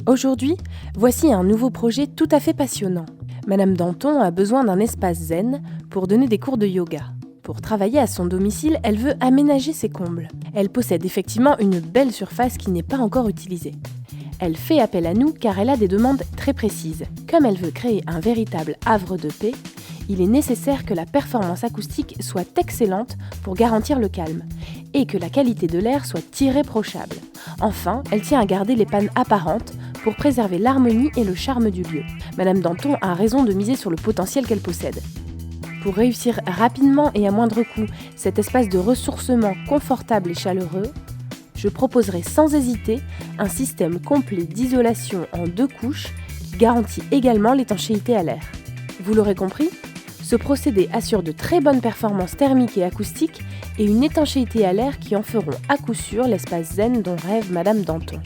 Aujourd'hui, voici un nouveau projet tout à fait passionnant. Madame Danton a besoin d'un espace zen pour donner des cours de yoga. Pour travailler à son domicile, elle veut aménager ses combles. Elle possède effectivement une belle surface qui n'est pas encore utilisée. Elle fait appel à nous car elle a des demandes très précises. Comme elle veut créer un véritable havre de paix, il est nécessaire que la performance acoustique soit excellente pour garantir le calme et que la qualité de l'air soit irréprochable. Enfin, elle tient à garder les pannes apparentes pour préserver l'harmonie et le charme du lieu. Madame Danton a raison de miser sur le potentiel qu'elle possède. Pour réussir rapidement et à moindre coût cet espace de ressourcement confortable et chaleureux, je proposerai sans hésiter un système complet d'isolation en 2 couches qui garantit également l'étanchéité à l'air. Vous l'aurez compris, ce procédé assure de très bonnes performances thermiques et acoustiques et une étanchéité à l'air qui en feront à coup sûr l'espace zen dont rêve Madame Danton.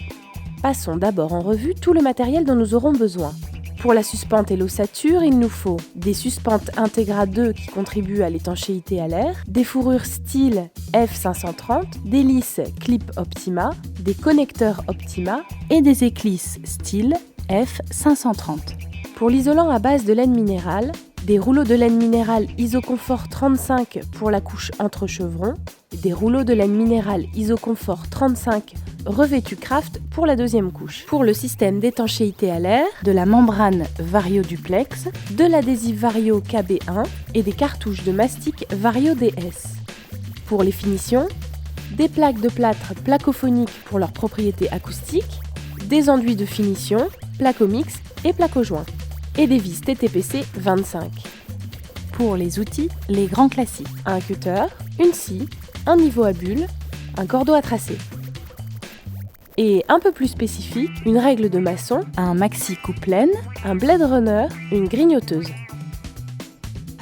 Passons d'abord en revue tout le matériel dont nous aurons besoin. Pour la suspente et l'ossature, il nous faut des suspentes Integra 2 qui contribuent à l'étanchéité à l'air, des fourrures style F530, des lisses Clip Optima, des connecteurs Optima et des éclisses style F530. Pour l'isolant à base de laine minérale, des rouleaux de laine minérale Isoconfort 35 pour la couche entre chevrons, des rouleaux de laine minérale Isoconfort 35 revêtus Craft pour la deuxième couche. Pour le système d'étanchéité à l'air, de la membrane Vario Duplex, de l'adhésif Vario KB1 et des cartouches de mastic Vario DS. Pour les finitions, des plaques de plâtre placophoniques pour leurs propriétés acoustiques, des enduits de finition, Placomix et Placojoint, et des vis TTPC 25. Pour les outils, les grands classiques, un cutter, une scie, un niveau à bulles, un cordeau à tracer. Et un peu plus spécifique, une règle de maçon, un maxi coupe-laine, un blade runner, une grignoteuse.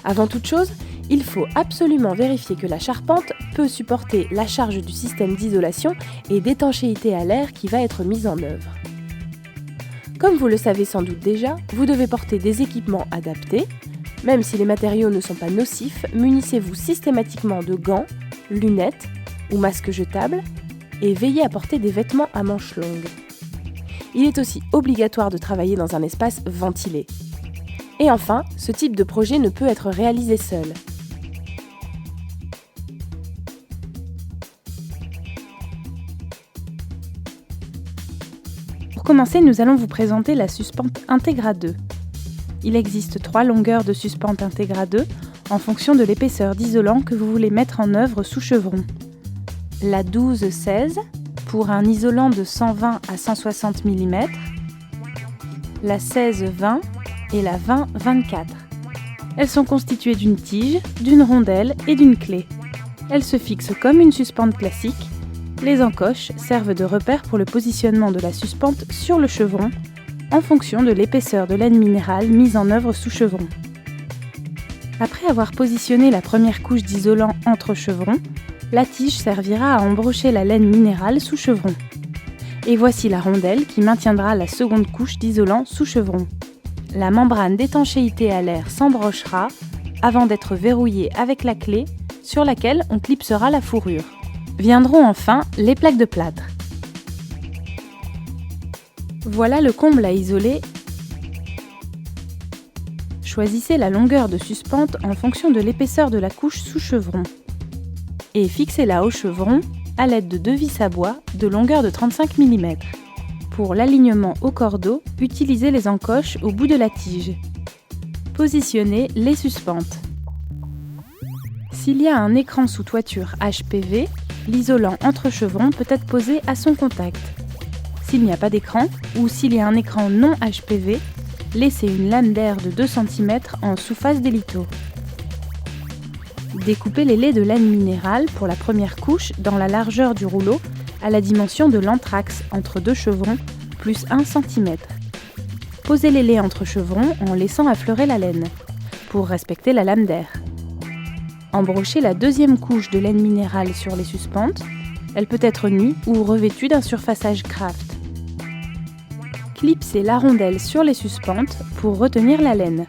Avant toute chose, il faut absolument vérifier que la charpente peut supporter la charge du système d'isolation et d'étanchéité à l'air qui va être mise en œuvre. Comme vous le savez sans doute déjà, vous devez porter des équipements adaptés. Même si les matériaux ne sont pas nocifs, munissez-vous systématiquement de gants, lunettes ou masques jetables et veillez à porter des vêtements à manches longues. Il est aussi obligatoire de travailler dans un espace ventilé. Et enfin, ce type de projet ne peut être réalisé seul. Pour commencer, nous allons vous présenter la suspente Integra 2. Il existe 3 longueurs de suspente Integra 2 en fonction de l'épaisseur d'isolant que vous voulez mettre en œuvre sous chevron. La 12-16 pour un isolant de 120 à 160 mm, la 16-20 et la 20-24. Elles sont constituées d'une tige, d'une rondelle et d'une clé. Elles se fixent comme une suspente classique. Les encoches servent de repère pour le positionnement de la suspente sur le chevron en fonction de l'épaisseur de laine minérale mise en œuvre sous chevron. Après avoir positionné la première couche d'isolant entre chevrons, la tige servira à embrocher la laine minérale sous chevron. Et voici la rondelle qui maintiendra la seconde couche d'isolant sous chevron. La membrane d'étanchéité à l'air s'embrochera avant d'être verrouillée avec la clé sur laquelle on clipsera la fourrure. Viendront enfin les plaques de plâtre. Voilà le comble à isoler. Choisissez la longueur de suspente en fonction de l'épaisseur de la couche sous chevron et fixez-la au chevron à l'aide de 2 vis à bois de longueur de 35 mm. Pour l'alignement au cordeau, utilisez les encoches au bout de la tige. Positionnez les suspentes. S'il y a un écran sous toiture HPV, l'isolant entre chevrons peut être posé à son contact. S'il n'y a pas d'écran ou s'il y a un écran non HPV, laissez une lame d'air de 2 cm en sous-face des lithos. Découpez les laies de laine minérale pour la première couche dans la largeur du rouleau à la dimension de l'anthrax entre 2 chevrons plus 1 cm. Posez les laies entre chevrons en laissant affleurer la laine pour respecter la lame d'air. Embrochez la deuxième couche de laine minérale sur les suspentes. Elle peut être nue ou revêtue d'un surfaçage Craft. Clipsez la rondelle sur les suspentes pour retenir la laine.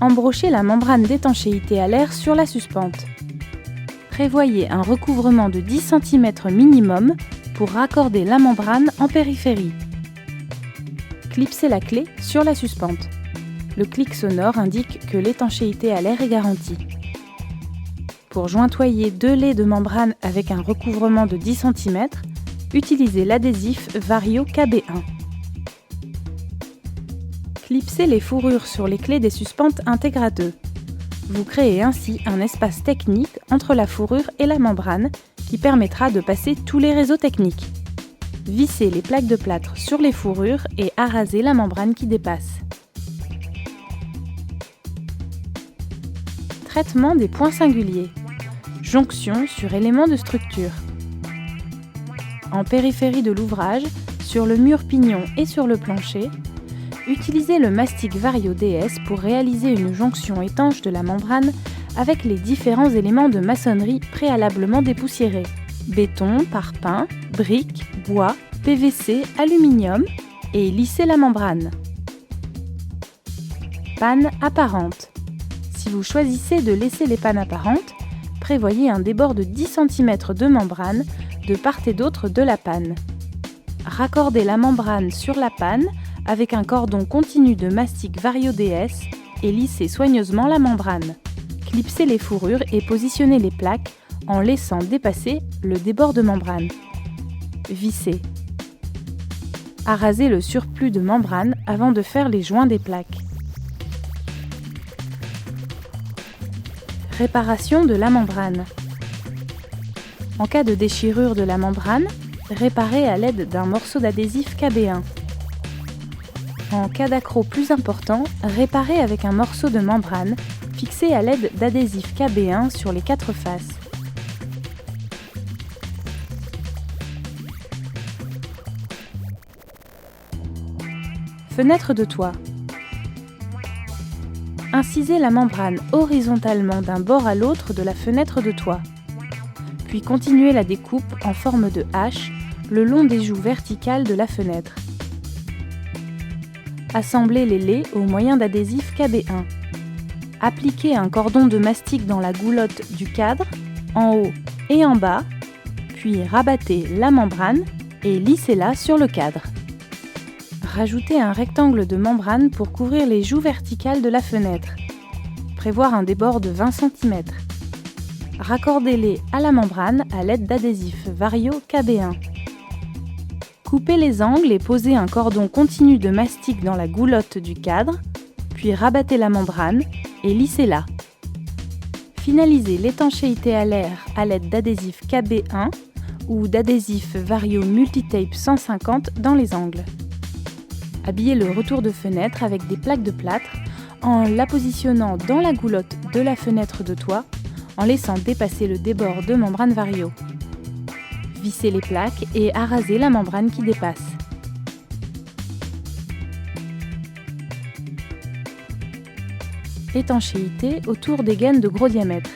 Embrochez la membrane d'étanchéité à l'air sur la suspente. Prévoyez un recouvrement de 10 cm minimum pour raccorder la membrane en périphérie. Clipsez la clé sur la suspente. Le clic sonore indique que l'étanchéité à l'air est garantie. Pour jointoyer 2 laies de membrane avec un recouvrement de 10 cm, utilisez l'adhésif Vario KB1. Clipsez les fourrures sur les clés des suspentes Integra 2. Vous créez ainsi un espace technique entre la fourrure et la membrane qui permettra de passer tous les réseaux techniques. Vissez les plaques de plâtre sur les fourrures et arasez la membrane qui dépasse. Traitement des points singuliers. Jonction sur éléments de structure. En périphérie de l'ouvrage, sur le mur pignon et sur le plancher, utilisez le mastic Vario DS pour réaliser une jonction étanche de la membrane avec les différents éléments de maçonnerie préalablement dépoussiérés. Béton, parpaing, briques, bois, PVC, aluminium et lissez la membrane. Panne apparente. Si vous choisissez de laisser les pannes apparentes, prévoyez un débord de 10 cm de membrane de part et d'autre de la panne. Raccordez la membrane sur la panne avec un cordon continu de mastic Vario DS et lissez soigneusement la membrane. Clipsez les fourrures et positionnez les plaques en laissant dépasser le débord de membrane. Vissez. Arasez le surplus de membrane avant de faire les joints des plaques. Réparation de la membrane. En cas de déchirure de la membrane, réparez à l'aide d'un morceau d'adhésif KB1. En cas d'accroc plus important, réparez avec un morceau de membrane fixé à l'aide d'adhésif KB1 sur les 4 faces. Fenêtre de toit. Incisez la membrane horizontalement d'un bord à l'autre de la fenêtre de toit. Puis continuez la découpe en forme de H le long des joues verticales de la fenêtre. Assemblez les laies au moyen d'adhésif KB1. Appliquez un cordon de mastic dans la goulotte du cadre, en haut et en bas, puis rabattez la membrane et lissez-la sur le cadre. Rajoutez un rectangle de membrane pour couvrir les joues verticales de la fenêtre. Prévoir un débord de 20 cm. Raccordez-les à la membrane à l'aide d'adhésif Vario KB1. Coupez les angles et posez un cordon continu de mastic dans la goulotte du cadre, puis rabattez la membrane et lissez-la. Finalisez l'étanchéité à l'air à l'aide d'adhésif KB1 ou d'adhésif Vario Multitape 150 dans les angles. Habillez le retour de fenêtre avec des plaques de plâtre en la positionnant dans la goulotte de la fenêtre de toit en laissant dépasser le débord de membrane Vario. Vissez les plaques et arasez la membrane qui dépasse. Étanchéité autour des gaines de gros diamètre.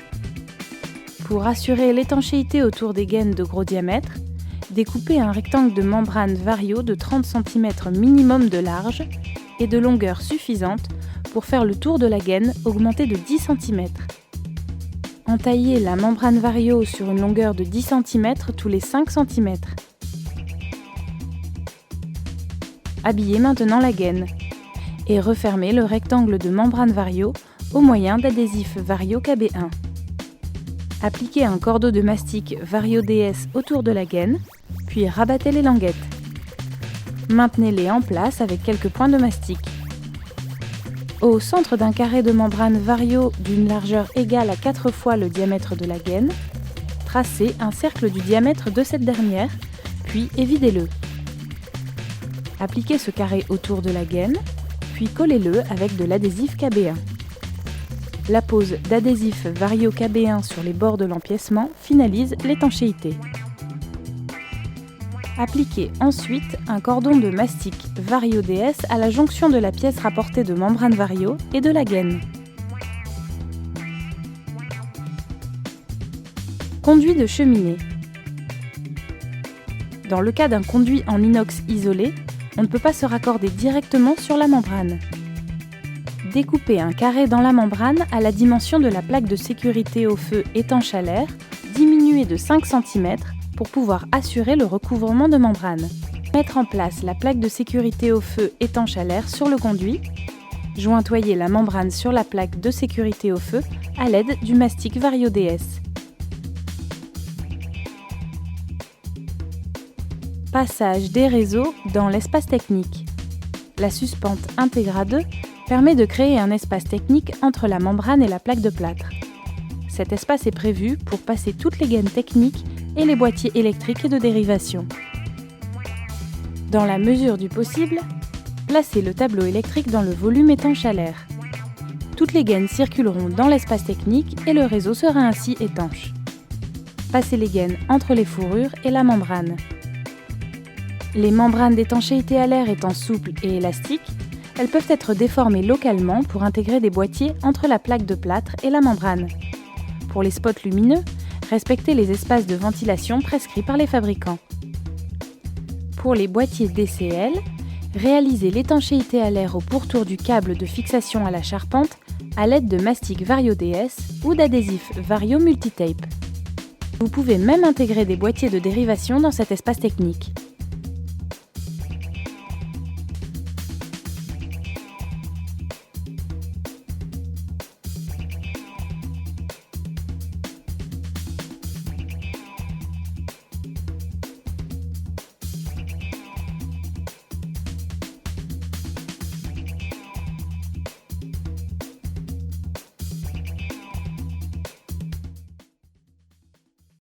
Pour assurer l'étanchéité autour des gaines de gros diamètre, découpez un rectangle de membrane Vario de 30 cm minimum de large et de longueur suffisante pour faire le tour de la gaine augmenté de 10 cm. Entaillez la membrane Vario sur une longueur de 10 cm tous les 5 cm. Habillez maintenant la gaine et refermez le rectangle de membrane Vario au moyen d'adhésif Vario KB1. Appliquez un cordeau de mastic Vario DS autour de la gaine, puis rabattez les languettes. Maintenez-les en place avec quelques points de mastic. Au centre d'un carré de membrane Vario d'une largeur égale à 4 fois le diamètre de la gaine, tracez un cercle du diamètre de cette dernière, puis évidez-le. Appliquez ce carré autour de la gaine, puis collez-le avec de l'adhésif KB1. La pose d'adhésif Vario KB1 sur les bords de l'empiècement finalise l'étanchéité. Appliquez ensuite un cordon de mastic Vario DS à la jonction de la pièce rapportée de membrane Vario et de la gaine. Conduit de cheminée. Dans le cas d'un conduit en inox isolé, on ne peut pas se raccorder directement sur la membrane. Découpez un carré dans la membrane à la dimension de la plaque de sécurité au feu étanche à l'air, diminuée de 5 cm pour pouvoir assurer le recouvrement de membrane. Mettre en place la plaque de sécurité au feu étanche à l'air sur le conduit. Jointoyer la membrane sur la plaque de sécurité au feu à l'aide du mastic Vario DS. Passage des réseaux dans l'espace technique. La suspente Integra 2 permet de créer un espace technique entre la membrane et la plaque de plâtre. Cet espace est prévu pour passer toutes les gaines techniques et les boîtiers électriques et de dérivation. Dans la mesure du possible, placez le tableau électrique dans le volume étanche à l'air. Toutes les gaines circuleront dans l'espace technique et le réseau sera ainsi étanche. Passez les gaines entre les fourrures et la membrane. Les membranes d'étanchéité à l'air étant souples et élastiques, elles peuvent être déformées localement pour intégrer des boîtiers entre la plaque de plâtre et la membrane. Pour les spots lumineux, respectez les espaces de ventilation prescrits par les fabricants. Pour les boîtiers DCL, réalisez l'étanchéité à l'air au pourtour du câble de fixation à la charpente à l'aide de mastic Vario DS ou d'adhésif Vario Multitape. Vous pouvez même intégrer des boîtiers de dérivation dans cet espace technique.